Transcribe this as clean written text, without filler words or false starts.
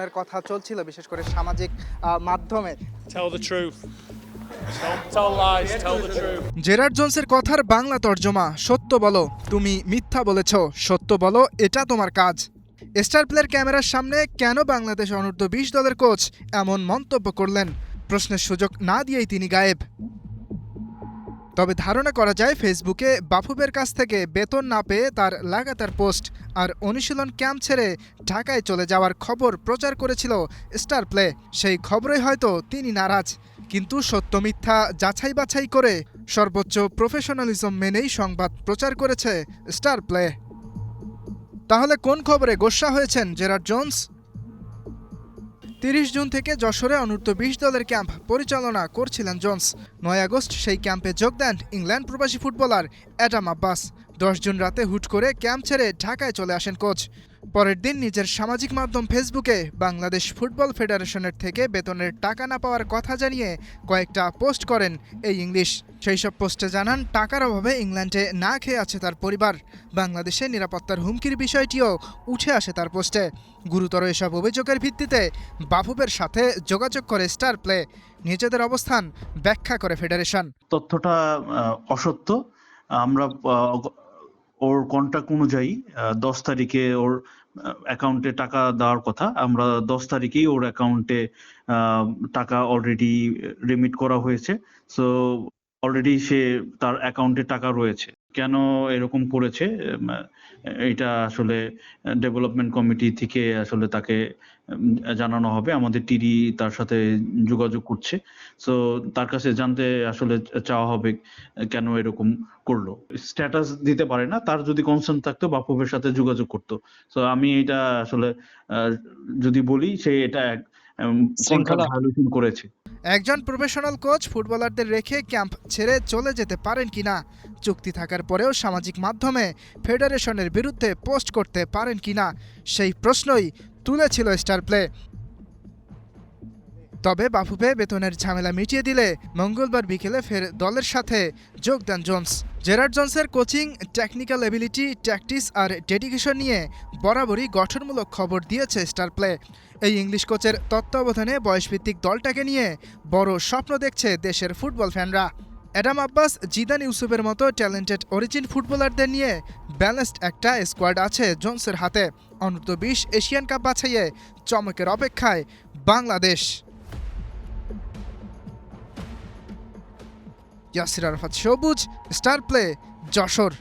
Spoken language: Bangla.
এর কথা চলছিল বিশেষ করে সামাজিক মাধ্যমে। Tell the truth. Don't tell lies, tell the truth. Gerrard জোন্সের কথার বাংলা তর্জমা, সত্য বলো, তুমি মিথ্যা বলেছ, সত্য বলো, এটা তোমার কাজ। স্টার প্লের ক্যামেরার সামনে কেন বাংলাদেশ অনূর্ধ্ব-20 দলের কোচ এমন মন্তব্য করলেন? প্রশ্নের সুযোগ না দিয়েই তিনি গায়েব। তবে ধারণা করা যায় ফেসবুকে বাফুফের কাছ থেকে বেতন না পেয়ে তার লাগাতার পোস্ট আর অনুশীলন ক্যাম্প ছেড়ে ঢাকায় চলে যাওয়ার খবর প্রচার করেছিল স্টার প্লে। সেই খবরে হয়তো তিনি নারাজ, কিন্তু সত্য মিথ্যা যাচাই বাছাই করে সর্বোচ্চ প্রফেশনালিজম মেনেই সংবাদ প্রচার করেছে স্টার প্লে। তাহলে কোন খবরে গোস্বা হয়েছেন জেরার্ড জোন্স? 30 জুন থেকে যশোরে অনূর্ধ্ব-20 দলের ক্যাম্প পরিচালনা করছিলেন জোন্স। 9 আগস্ট সেই ক্যাম্পে যোগ দেন ইংল্যান্ড প্রবাসী ফুটবলার অ্যাডাম আব্বাস। 10 জুন রাতে হুট করে ক্যাম্প ছেড়ে ঢাকায় চলে আসেন কোচ। পরের দিন নিজের সামাজিক মাধ্যম ফেসবুকে বাংলাদেশ ফুটবল ফেডারেশনের থেকে বেতনের টাকা না পাওয়ার কথা জানিয়ে কয়েকটা পোস্ট করেন এই ইংলিশ। সেই সব পোস্টে জানান টাকার অভাবে ইংল্যান্ডে না খেয়ে আছে তার পরিবার। বাংলাদেশে নিরাপত্তার হুমকির বিষয়টিও উঠে আসে তার পোস্টে। গুরুতর এসব অভিযোগের ভিত্তিতে বাফুফের সাথে যোগাযোগ করে স্টার প্লে। নিজেদের অবস্থান ব্যাখ্যা করে ফেডারেশন। তথ্যটা অসত্য। আমরা ওর কন্ট্রাক্ট অনুযায়ী 10 তারিখে ওর অ্যাকাউন্টে টাকা দেওয়ার কথা। আমরা 10 তারিখেই ওর অ্যাকাউন্টে টাকা অলরেডি রিমিট করা হয়েছে। সো অলরেডি সে তার অ্যাকাউন্টে টাকা রয়েছে। কেন এরকম করেছে এটা আসলে ডেভেলপমেন্ট কমিটি থেকে আসলে তাকে জানানো হবে। আমাদের টিডি তার সাথে যোগাযোগ করছে। সো তার কাছে জানতে আসলে চাওয়া হবে কেন এরকম করলো। স্ট্যাটাস দিতে পারে না, তার যদি কনসার্ন থাকতো বাফুফের সাথে যোগাযোগ করতো। সো আমি এটা আসলে যদি বলি সে এটা কন্ট্রাক্ট ভায়োলেশন করেছে। একজন প্রফেশনাল কোচ ফুটবলারদের রেখে ক্যাম্প ছেড়ে চলে যেতে পারেন কিনা? চুক্তি থাকার পরেও সামাজিক মাধ্যমে ফেডারেশনের বিরুদ্ধে পোস্ট করতে পারেন কিনা, সেই প্রশ্নই তুলেছিল স্টার প্লে। তবে বাফুফে বেতনের ঝামেলা মিটিয়ে দিলে মঙ্গলবার বিকেলে ফের দলের সাথে যোগ দেন জোন্স। জেরার্ড জোন্সের কোচিং, টেকনিক্যাল এবিলিটি, ট্যাকটিক্স আর ডেডিকেশন নিয়ে বরাবরই গঠনমূলক খবর দিয়েছে স্টার প্লে। এই ইংলিশ কোচের তত্ত্বাবধানে বয়সভিত্তিক দলটাকে নিয়ে বড় স্বপ্ন দেখছে দেশের ফুটবল ফ্যানরা। অ্যাডাম আব্বাস, জিদান ইউসুফের মতো ট্যালেন্টেড অরিজিন ফুটবলারদের নিয়ে ব্যালেন্সড একটা স্কোয়াড আছে জোন্সের হাতে। অনূর্ধ্ব-20 এশিয়ান কাপ বাছাইয়ে চমকের অপেক্ষায় বাংলাদেশ। ইয়াসির আরাফাত সবুজ, স্টার প্লে, যশোর।